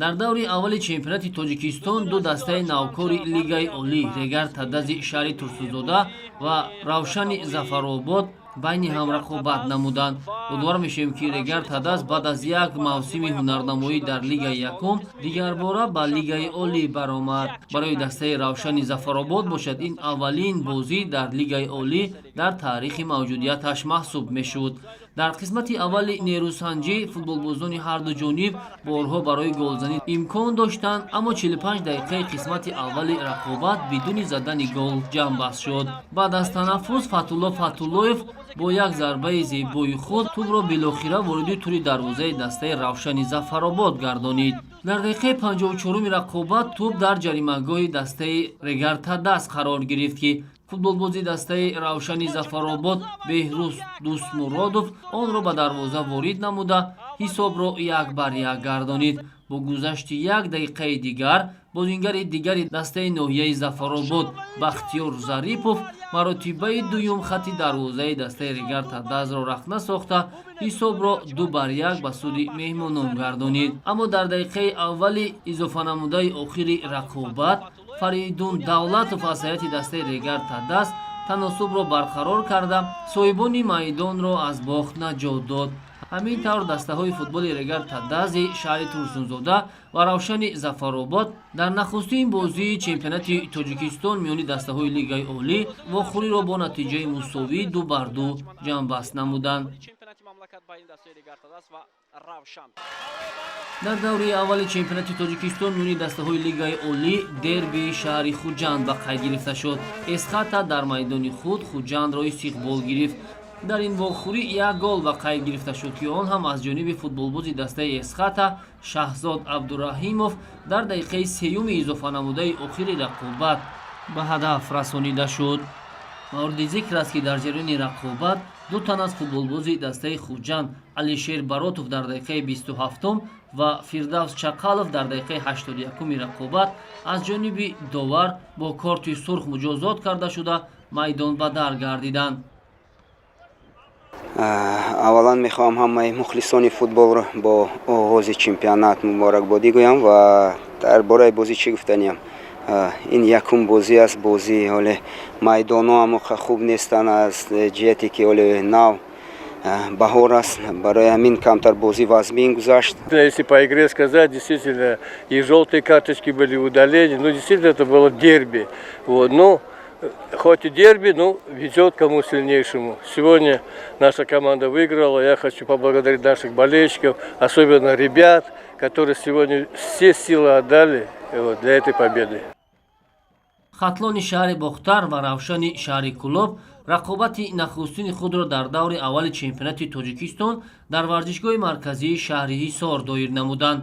дар даври аввали чемпионати Тоҷикистон ду дастаи навкори Лигаи Олӣ Регар Тадази шаҳри Турсунзода ва Равшани Зафаробод байни ҳам рақобат намуданд. Умедвор мешавем ки Регар Тадаз баъд аз як мавсими ҳунарнамоӣ дар Лигаи Якум дигарбора ба Лигаи Олӣ баромад. Барои дастаи Равшани Зафаробод бошад ин аввалин бозӣ дар Лигаи Олӣ дар таърихи мавҷудияташ маҳсуб мешуд. Дар қисмати аввали нерӯсанҷӣ футболбозони ҳарду ҷониб борҳо барои голзанӣ имкон доштанд, аммо 45 дақиқаи қисмати аввали рақобат бидуни задани гол ҷамъбаст шуд. Баъд аз танаффус Фатулло Фатуллоев бо як зарбаи зебои худ тӯбро билохира вориди тури дарвозаи дастаи Равшани Зафаробод гардонид. Дар дақиқаи 54-уми рақобат тӯб дар ҷаримагоҳи дастаи Регар Тадаз қарор гирифт ки футболбози дастаи Равшани Зафаробод Беҳрӯз Дӯстмуродов онро ба дарвоза ворид намуда ҳисобро 1-1 гардонид. Бо гузашти як дақиқаи дигар бозингари дигари дастаи ноҳияи Зафаробод Бахтиёр Зарипов маротибаи дуюм хатти дарвозаи дастаи Регар Тадазро рахна сохта ҳисобро 2-1 ба суди меҳмонон гардонид. Аммо дар дақиқаи аввали изофанамудаи охири рақобат Фаридун Давлатов аз ҳайати дастаи Регар Тадаз таносубро барқарор карда соҳибони майдонро аз бохт наҷот дод. ҳамин тавр дастаҳои футболи Регар Тадази шаҳри Турсунзода ва Равшани Зафаробод дар нахустин бозии чемпионати Тоҷикистон миёни дастаҳои Лигаи Олӣ вохӯриро бо натиҷаи мусовӣ 2-2 ҷамъбаст намуданд. дар даври аввали чемпионати Тоҷикистон миёни дастаҳои Лигаи Олӣ дербии шаҳри Хуҷанд ба қайд гирифта шуд. Эсхата дар майдони худ Хуҷандро истиқбол гирифт. дар ин вохӯрӣ як гол ба қайд гирифта шуд ки он ҳам аз ҷониби футболбози дастаи Эсхата Шаҳзод Абдураҳимов дар дақиқаи сеюми изофанамудаи охири рақобат ба ҳадаф расонида шуд. мавриди зикр аст ки дар ҷараёни рақобат ду тан аз футболбози дастаи Хуҷанд Алишер Баротов дар дақиқаи 27 ва Фирдавс Чақалов дар дақиқаи 81-уми рақобат аз ҷониби довар бо корти сурх муҷозот карда шуда майдон ба дар гардиданд. аввалан мехоҳам ҳамаи мухлисони футболро бо оғози чемпионат муборакбодӣ гӯям ва дар бораи бозӣ чӣ гуфтаниям. ин якум бозӣ аст. бозӣ ҳоле майдонҳо ҳамоқа хуб нестанд аз ҷиҳате ки ҳоле нав баҳор аст. барои ҳамин камтар бозӣ вазбин гузашт. Если по игре сказать, действительно и желтые карточки были удаления, но действительно это было дерби. Вот, ну, хоть и дерби, но везет кому сильнейшему. Сегодня наша команда выиграла. Я хочу поблагодарить наших болельщиков, особенно ребят, которые сегодня все силы отдали для этой победы. хатлони шаҳри Бохтар ва Равшани шаҳри Кӯлоб рақобати нахустини худро дар даври аввали чемпионати Тоҷикистон дар варзишгоҳи марказии шаҳри Ҳисор доир намуданд.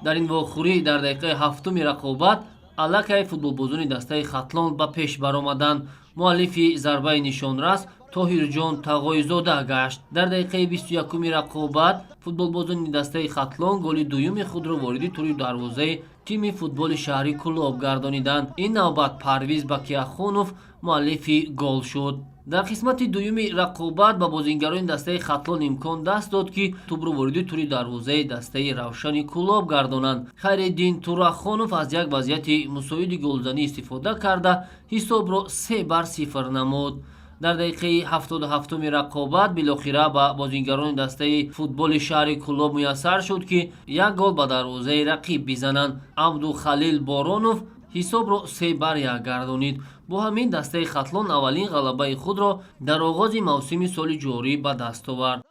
дар ин вохӯрӣ дар дақиқаи 7-уми рақобат аллакай футболбозони дастаи Хатлон ба пеш баромаданд. муаллифи зарбаи нишонрас Тоҳирҷон Тағоизода гашт. дар дақиқаи 21-уми рақобат футболбозони дастаи Хатлон голи дуюми худро вориди тури дарвозаи тими футболи шаҳри Кӯлоб гардониданд. ин навбат Парвиз Бакиахунов муаллифи гол шуд. дар қисмати дуюми рақобат ба бозингарони дастаи Хатлон имкон даст дод ки тӯбро вориди тури дарвозаи дастаи Равшани Кӯлоб гардонанд. Хайреддин Турахонов аз як вазъияти мусоиди голзанӣ истифода карда ҳисобро 3-0 намуд. дар дақиқаи 77-уми рақобат билохира ба бозингарони дастаи футболи шаҳри Кӯлоб муяссар шуд ки як гол ба дарвозаи рақиб бизананд. Абдухалил Боронов ҳисобро 3-1 гардонид. бо ҳамин дастаи Хатлон аввалин ғалабаи худро дар оғози мавсими соли ҷорӣ ба даст овард.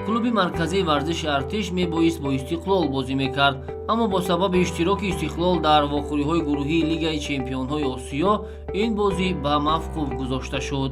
клуби марказии варзиши Артиш мебоист бо Истиқлол бозӣ мекард, аммо бо сабаби иштироки Истиқлол дар вохӯриҳои гурӯҳии Лигаи Чемпионҳои Осиё ин бозӣ ба мавқуф гузошта шуд.